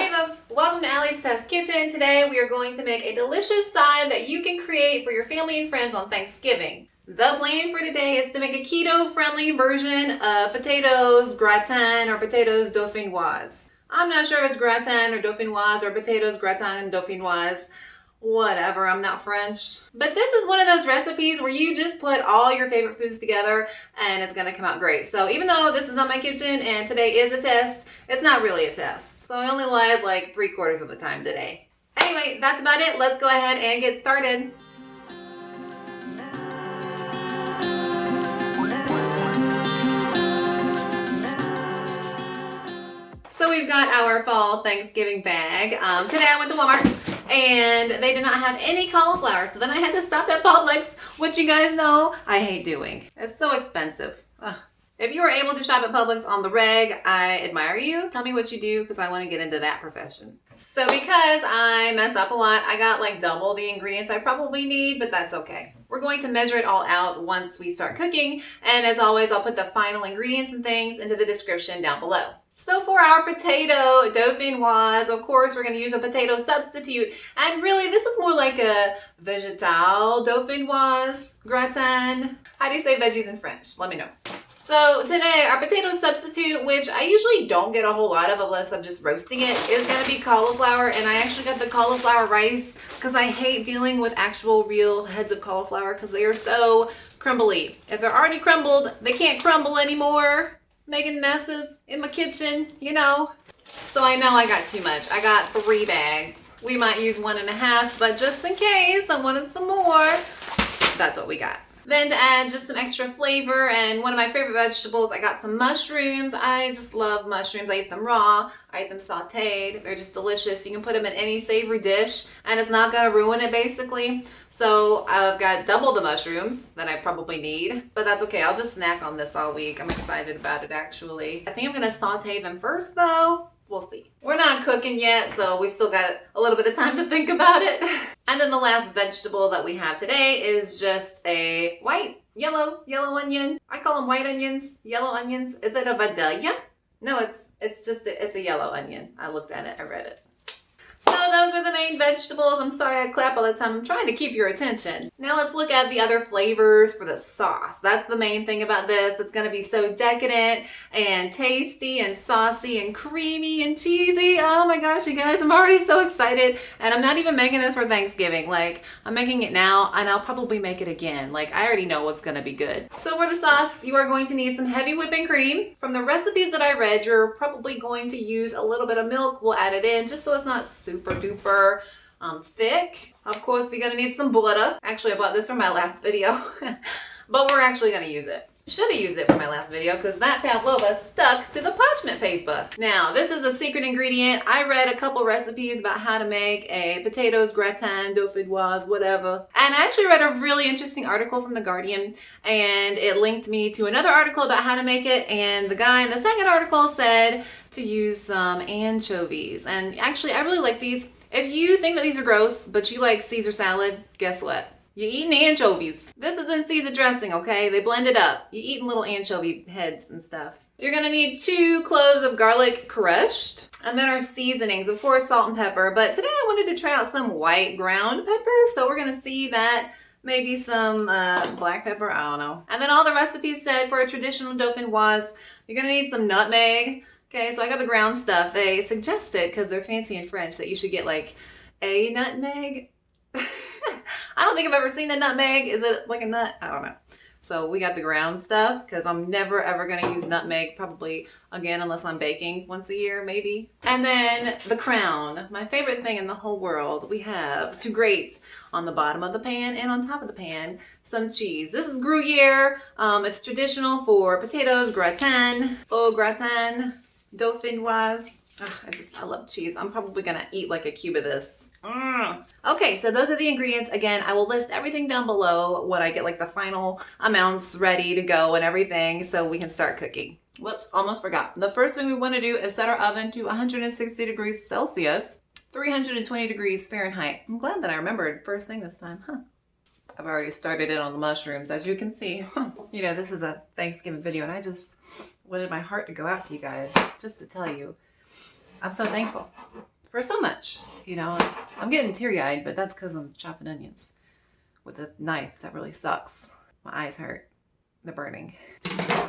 Hey folks, welcome to Allie's Test Kitchen. Today we are going to make a delicious side that you can create for your family and friends on Thanksgiving. The plan for today is to make a keto-friendly version of potatoes gratin or potatoes dauphinois. I'm not sure if it's gratin or dauphinois or potatoes gratin dauphinois. Whatever, I'm not French. But this is one of those recipes where you just put all your favorite foods together and it's gonna come out great. So even though this is not my kitchen and today is a test, it's not really a test. So I only lied like 3/4 of the time today. Anyway, that's about it. Let's go ahead and get started. So we've got our fall Thanksgiving bag. Today I went to Walmart and they did not have any cauliflower. So then I had to stop at Publix, which you guys know I hate doing. It's so expensive. Ugh. If you were able to shop at Publix on the reg, I admire you. Tell me what you do because I want to get into that profession. So because I mess up a lot, I got like double the ingredients I probably need, but that's okay. We're going to measure it all out once we start cooking. And as always, I'll put the final ingredients and things into the description down below. So for our potato dauphinoise, of course, we're going to use a potato substitute. And really, this is more like a vegetal dauphinoise gratin. How do you say veggies in French? Let me know. So today, our potato substitute, which I usually don't get a whole lot of unless I'm just roasting it, is going to be cauliflower. And I actually got the cauliflower rice because I hate dealing with actual real heads of cauliflower because they are so crumbly. If they're already crumbled, they can't crumble anymore. Making messes in my kitchen, you know. So I know I got too much. I got 3 bags. We might use 1.5, but just in case I wanted some more, that's what we got. Then to add just some extra flavor and one of my favorite vegetables, I got some mushrooms. I just love mushrooms. I eat them raw. I eat them sauteed. They're just delicious. You can put them in any savory dish and it's not gonna ruin it basically. So I've got double the mushrooms that I probably need, but that's okay. I'll just snack on this all week. I'm excited about it actually. I think I'm gonna saute them first though. We'll see. We're not cooking yet, so we still got a little bit of time to think about it. And then the last vegetable that we have today is just a yellow onion. I call them white onions, yellow onions. Is it a vidalia? No, it's a yellow onion. I looked at it, I read it. So those are the main vegetables. I'm sorry I clap all the time. I'm trying to keep your attention. Now let's look at the other flavors for the sauce. That's the main thing about this. It's gonna be so decadent and tasty and saucy and creamy and cheesy. Oh my gosh, you guys, I'm already so excited. And I'm not even making this for Thanksgiving. Like, I'm making it now and I'll probably make it again. Like, I already know what's gonna be good. So for the sauce, you are going to need some heavy whipping cream. From the recipes that I read, you're probably going to use a little bit of milk. We'll add it in just so it's not super duper thick. Of course, you're gonna need some butter. Actually, I bought this from my last video, but we're actually gonna use it. Should have used it for my last video because that pavlova stuck to the parchment paper. Now, this is a secret ingredient. I read a couple recipes about how to make a potatoes gratin dauphinoise, whatever. And I actually read a really interesting article from The Guardian and it linked me to another article about how to make it. And the guy in the second article said to use some anchovies. And actually, I really like these. If you think that these are gross, but you like Caesar salad, guess what? You're eating anchovies. This is in Caesar dressing, okay? They blend it up. You're eating little anchovy heads and stuff. You're gonna need 2 cloves of garlic crushed. And then our seasonings, of course, salt and pepper. But today I wanted to try out some white ground pepper. So we're gonna see that. Maybe some black pepper, I don't know. And then all the recipes said for a traditional dauphinoise, you're gonna need some nutmeg. Okay, so I got the ground stuff. They suggested, because they're fancy in French, that you should get like a nutmeg. I don't think I've ever seen a nutmeg. Is it like a nut? I don't know. So we got the ground stuff because I'm never ever going to use nutmeg probably again unless I'm baking once a year maybe. And then the crown, my favorite thing in the whole world. We have 2 grates on the bottom of the pan and on top of the pan some cheese. This is Gruyere. It's traditional for potatoes gratin, au gratin dauphinoise. I love cheese. I'm probably going to eat like a cube of this. Okay, so those are the ingredients. Again, I will list everything down below when I get like the final amounts ready to go and everything so we can start cooking. Whoops, almost forgot. The first thing we want to do is set our oven to 160 degrees Celsius, 320 degrees Fahrenheit. I'm glad that I remembered first thing this time, huh? I've already started it on the mushrooms, as you can see. You know, this is a Thanksgiving video and I just wanted my heart to go out to you guys just to tell you I'm so thankful for so much. You know, I'm getting teary-eyed, but that's because I'm chopping onions with a knife. That really sucks. My eyes hurt. They're burning.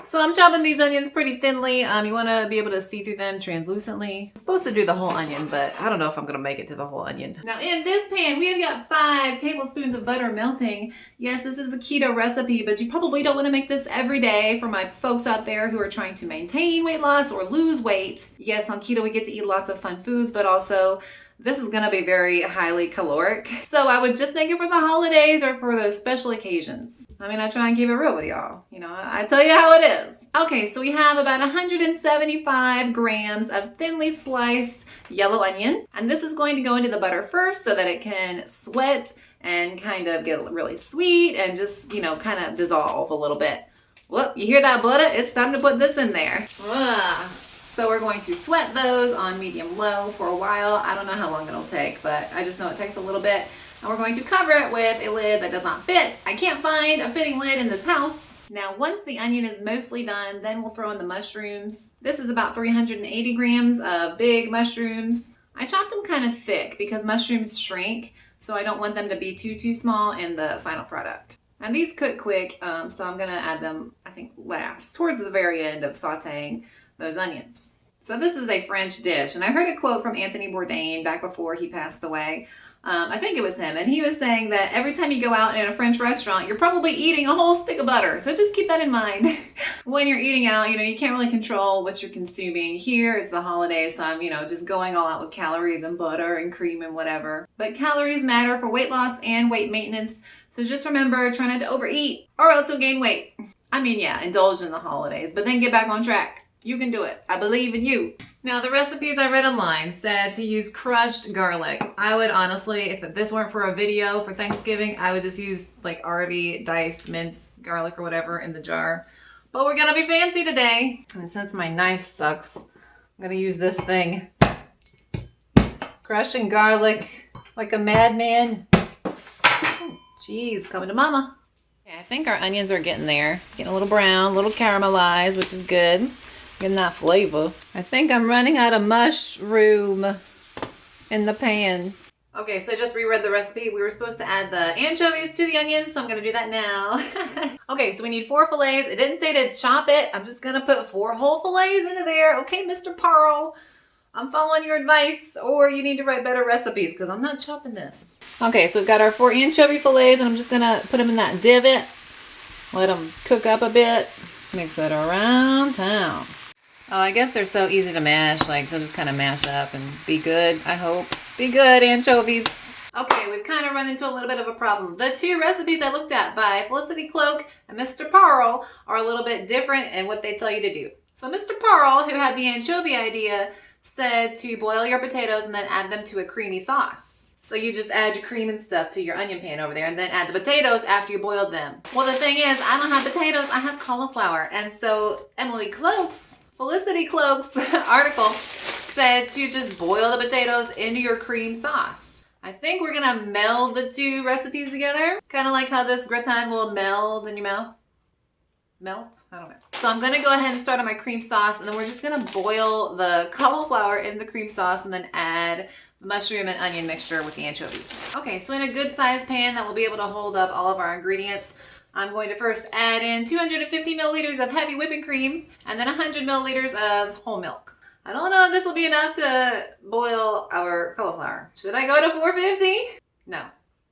So I'm chopping these onions pretty thinly. You want to be able to see through them translucently. I'm supposed to do the whole onion, but I don't know if I'm going to make it to the whole onion. Now in this pan, we've got 5 tablespoons of butter melting. Yes, this is a keto recipe, but you probably don't want to make this every day for my folks out there who are trying to maintain weight loss or lose weight. Yes, on keto, we get to eat lots of fun foods, but also this is going to be very highly caloric. So I would just make it for the holidays or for those special occasions. I mean, I try and keep it real with y'all. You know, I tell you how it is. Okay, so we have about 175 grams of thinly sliced yellow onion. And this is going to go into the butter first so that it can sweat and kind of get really sweet and just, you know, kind of dissolve a little bit. Whoop, you hear that butter? It's time to put this in there. Ugh. So we're going to sweat those on medium-low for a while. I don't know how long it'll take, but I just know it takes a little bit. And we're going to cover it with a lid that does not fit. I can't find a fitting lid in this house. Now, once the onion is mostly done, then we'll throw in the mushrooms. This is about 380 grams of big mushrooms. I chopped them kind of thick because mushrooms shrink, so I don't want them to be too small in the final product. And these cook quick, so I'm gonna add them, I think, last, towards the very end of sauteing those onions. So this is a French dish, and I heard a quote from Anthony Bourdain back before he passed away. I think it was him, and he was saying that every time you go out in a French restaurant, you're probably eating a whole stick of butter. So just keep that in mind. When you're eating out, you know, you can't really control what you're consuming. Here, it's the holidays, so I'm, you know, just going all out with calories and butter and cream and whatever. But calories matter for weight loss and weight maintenance, so just remember, try not to overeat or else you'll gain weight. I mean, yeah, indulge in the holidays, but then get back on track. You can do it. I believe in you. Now, the recipes I read online said to use crushed garlic. I would honestly, if this weren't for a video for Thanksgiving, I would just use like already diced minced garlic or whatever in the jar. But we're gonna be fancy today. And since my knife sucks, I'm gonna use this thing. Crushing garlic like a madman. Jeez, coming to mama. Okay, I think our onions are getting there. Getting a little brown, a little caramelized, which is good. Getting that flavor. I think I'm running out of mushroom in the pan. Okay, so I just reread the recipe. We were supposed to add the anchovies to the onions, so I'm gonna do that now. Okay, so we need 4 fillets. It didn't say to chop it. I'm just gonna put 4 whole fillets into there. Okay, Mr. Pearl, I'm following your advice, or you need to write better recipes because I'm not chopping this. Okay, so we've got our 4 anchovy fillets, and I'm just gonna put them in that divot. Let them cook up a bit. Mix it around town. Oh, I guess they're so easy to mash. Like, they'll just kind of mash up and be good, I hope. Be good, anchovies. Okay, we've kind of run into a little bit of a problem. The 2 recipes I looked at by Felicity Cloak and Mr. Pearl are a little bit different in what they tell you to do. So Mr. Pearl, who had the anchovy idea, said to boil your potatoes and then add them to a creamy sauce. So you just add your cream and stuff to your onion pan over there and then add the potatoes after you boiled them. Well, the thing is, I don't have potatoes, I have cauliflower. And so Felicity Cloak's article said to just boil the potatoes into your cream sauce. I think we're gonna meld the 2 recipes together. Kind of like how this gratin will meld in your mouth. Melt? I don't know. So I'm gonna go ahead and start on my cream sauce, and then we're just gonna boil the cauliflower in the cream sauce and then add the mushroom and onion mixture with the anchovies. Okay, so in a good sized pan that will be able to hold up all of our ingredients, I'm going to first add in 250 milliliters of heavy whipping cream and then 100 milliliters of whole milk. I don't know if this will be enough to boil our cauliflower. Should I go to 450? No,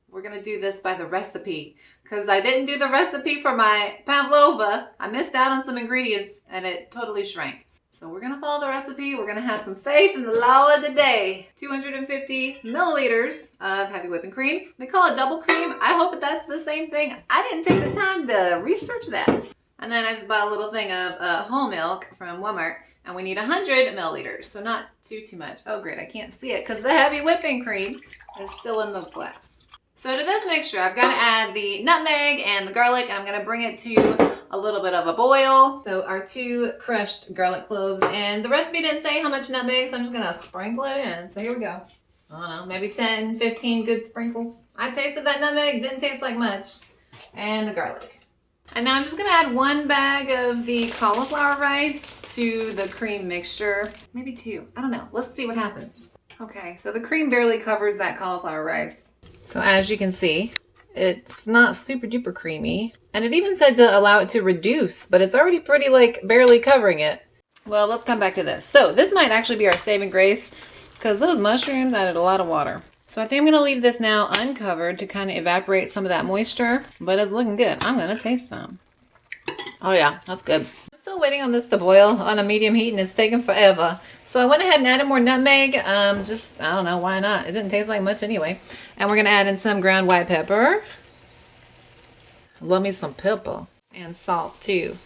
we're gonna do this by the recipe because I didn't do the recipe for my pavlova. I missed out on some ingredients and it totally shrank. So we're gonna follow the recipe. We're gonna have some faith in the law of the day. 250 milliliters of heavy whipping cream. They call it double cream. I hope that that's the same thing. I didn't take the time to research that. And then I just bought a little thing of whole milk from Walmart, and we need 100 milliliters, so not too much. Oh great, I can't see it because the heavy whipping cream is still in the glass. So to this mixture, I've got to add the nutmeg and the garlic, and I'm going to bring it to a little bit of a boil. So our 2 crushed garlic cloves, and the recipe didn't say how much nutmeg, so I'm just going to sprinkle it in. So here we go. I don't know, maybe 10, 15 good sprinkles. I tasted that nutmeg, didn't taste like much. And the garlic. And now I'm just going to add 1 bag of the cauliflower rice to the cream mixture. Maybe 2, I don't know. Let's see what happens. Okay, so the cream barely covers that cauliflower rice. So as you can see, it's not super duper creamy. And it even said to allow it to reduce, but it's already pretty like barely covering it. Well, let's come back to this. So this might actually be our saving grace because those mushrooms added a lot of water. So I think I'm going to leave this now uncovered to kind of evaporate some of that moisture, but it's looking good. I'm going to taste some. Oh yeah, that's good. I'm still waiting on this to boil on a medium heat and it's taking forever. So I went ahead and added more nutmeg. Just, I don't know, why not? It didn't taste like much anyway. And we're going to add in some ground white pepper. Love me some pepper. And salt too.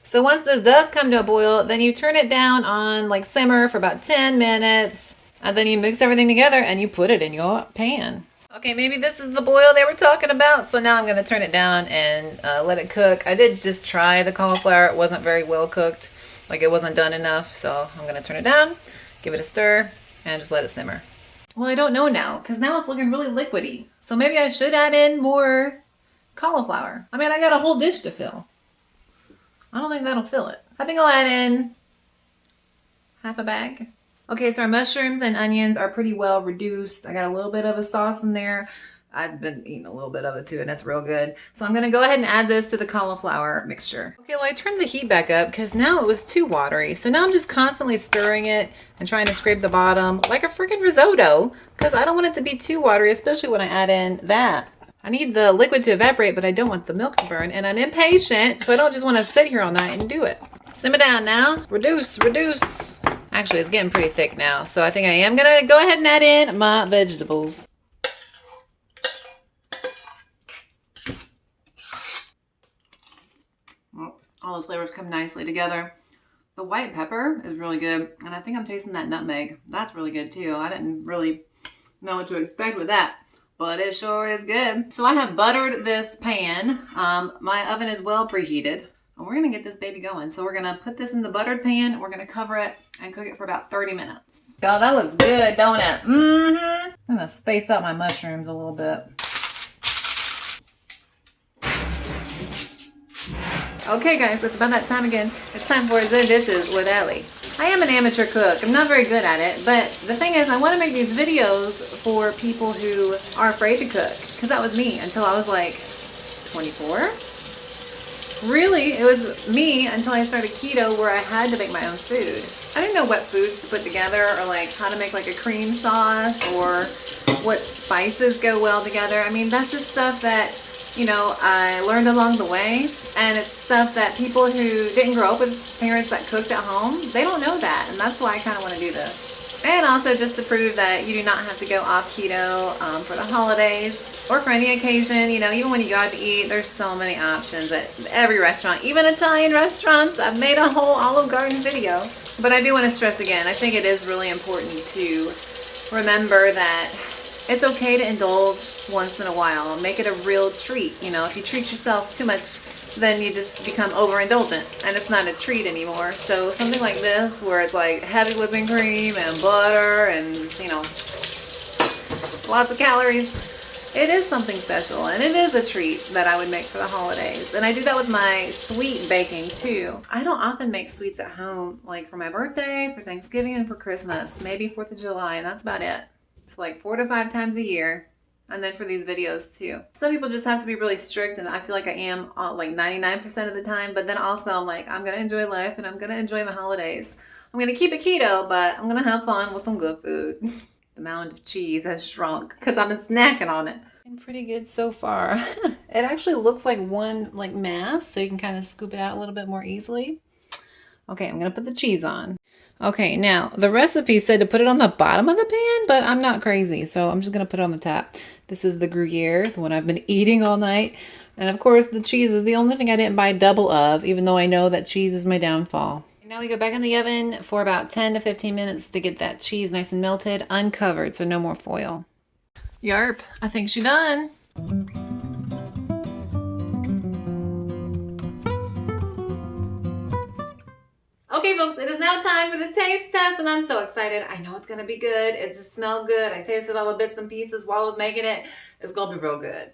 So once this does come to a boil, then you turn it down on like simmer for about 10 minutes. And then you mix everything together and you put it in your pan. Okay, maybe this is the boil they were talking about. So now I'm going to turn it down and let it cook. I did just try the cauliflower. It wasn't very well cooked. Like it wasn't done enough. So I'm going to turn it down, give it a stir, and just let it simmer. Well, I don't know now because now it's looking really liquidy. So maybe I should add in more cauliflower. I mean, I got a whole dish to fill. I don't think that'll fill it. I think I'll add in half a bag. Okay, so our mushrooms and onions are pretty well reduced. I got a little bit of a sauce in there. I've been eating a little bit of it too, and it's real good. So I'm gonna go ahead and add this to the cauliflower mixture. Okay, well I turned the heat back up because now it was too watery. So now I'm just constantly stirring it and trying to scrape the bottom like a freaking risotto because I don't want it to be too watery, especially when I add in that. I need the liquid to evaporate, but I don't want the milk to burn, and I'm impatient, so I don't just want to sit here all night and do it. Simmer down now. Reduce, reduce. Actually, it's getting pretty thick now, so I think I am going to go ahead and add in my vegetables. All those flavors come nicely together. The white pepper is really good, and I think I'm tasting that nutmeg. That's really good too. I didn't really know what to expect with that, but it sure is good. So I have buttered this pan. My oven is well preheated. And we're gonna get this baby going. So we're gonna put this in the buttered pan. We're gonna cover it and cook it for about 30 minutes. Y'all, that looks good, don't it? Mm-hmm. I'm gonna space out my mushrooms a little bit. Okay guys, it's about that time again. It's time for the dishes with Ellie. I am an amateur cook. I'm not very good at it, but the thing is I want to make these videos for people who are afraid to cook. Because that was me until I was like 24. Really, it was me until I started keto where I had to make my own food. I didn't know what foods to put together or like how to make like a cream sauce or what spices go well together. I mean, that's just stuff that, you know, I learned along the way, and it's stuff that people who didn't grow up with parents that cooked at home, they don't know that, and that's why I kind of want to do this. And also just to prove that you do not have to go off keto for the holidays or for any occasion. You know, even when you go out to eat, there's so many options at every restaurant, even Italian restaurants. I've made a whole Olive Garden video. But I do want to stress again, I think it is really important to remember that it's okay to indulge once in a while. Make it a real treat. You know, if you treat yourself too much, then you just become overindulgent and it's not a treat anymore. So something like this where it's like heavy whipping cream and butter and, you know, lots of calories, it is something special and it is a treat that I would make for the holidays. And I do that with my sweet baking too. I don't often make sweets at home, like for my birthday, for Thanksgiving, and for Christmas, maybe 4th of July, and that's about it. It's like 4 to 5 times a year. And then for these videos too. Some people just have to be really strict, and I feel like I am like 99% of the time, but then also I'm like, I'm gonna enjoy life and I'm gonna enjoy my holidays. I'm gonna keep it keto, but I'm gonna have fun with some good food. The mound of cheese has shrunk because I've been snacking on it. Been pretty good so far. It actually looks like one like mass, so you can kind of scoop it out a little bit more easily. Okay, I'm gonna put the cheese on. Okay, now the recipe said to put it on the bottom of the pan, but I'm not crazy, so I'm just gonna put it on the top. This is the Gruyere, the one I've been eating all night. And of course the cheese is the only thing I didn't buy double of, even though I know that cheese is my downfall. Now we go back in the oven for about 10 to 15 minutes to get that cheese nice and melted, uncovered, so no more foil. Yarp, I think she's done. Okay folks, it is now time for the taste test and I'm so excited. I know it's gonna be good. It just smelled good. I tasted all the bits and pieces while I was making it. It's gonna be real good.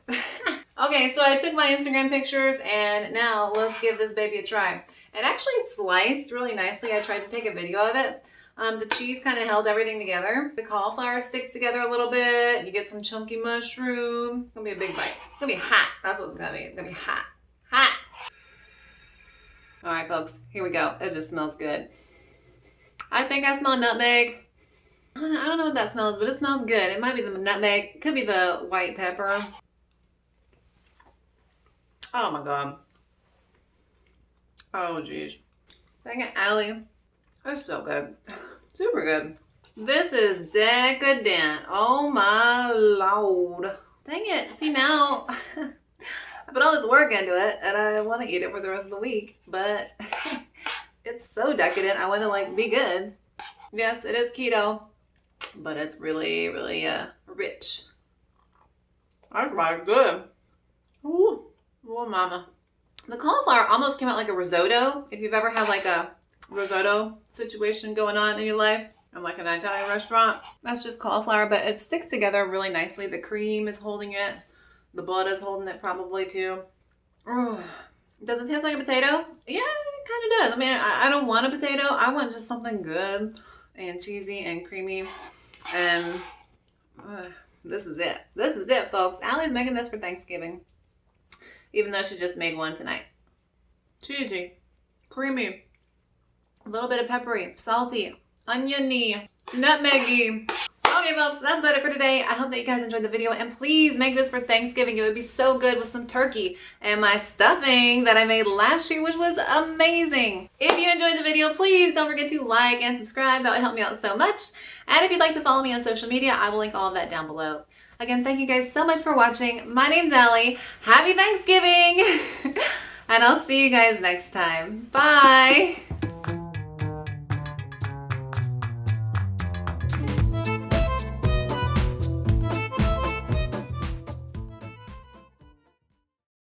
Okay, so I took my Instagram pictures and now let's give this baby a try. It actually sliced really nicely. I tried to take a video of it. The cheese kind of held everything together. The cauliflower sticks together a little bit. You get some chunky mushroom. It's gonna be a big bite. It's gonna be hot. That's what it's gonna be. It's gonna be hot. Hot. All right, folks, here we go. It just smells good. I think I smell nutmeg. I don't know what that smells, but it smells good. It might be the nutmeg. It could be the white pepper. Oh my God. Oh geez. Dang it, Allie. That's so good. Super good. This is decadent. Oh my Lord. Dang it. See now, I put all this work into it and I want to eat it for the rest of the week, but it's so decadent. I want to like be good. Yes, it is keto, but it's really, really rich. That's right, good. Ooh, oh mama. The cauliflower almost came out like a risotto. If you've ever had like a risotto situation going on in your life, in like an Italian restaurant, that's just cauliflower, but it sticks together really nicely. The cream is holding it. The blood is holding it probably too. Ugh. Does it taste like a potato? Yeah, it kind of does. I mean, I don't want a potato. I want just something good and cheesy and creamy. And this is it. This is it, folks. Allie's making this for Thanksgiving, even though she just made one tonight. Cheesy, creamy, a little bit of peppery, salty, oniony, nutmeggy. Okay, folks, that's about it for today. I hope that you guys enjoyed the video, and please make this for Thanksgiving. It would be so good with some turkey and my stuffing that I made last year, which was amazing. If you enjoyed the video, please don't forget to like and subscribe. That would help me out so much. And if you'd like to follow me on social media, I will link all of that down below. Again, thank you guys so much for watching. My name's Allie. Happy Thanksgiving! And I'll see you guys next time. Bye!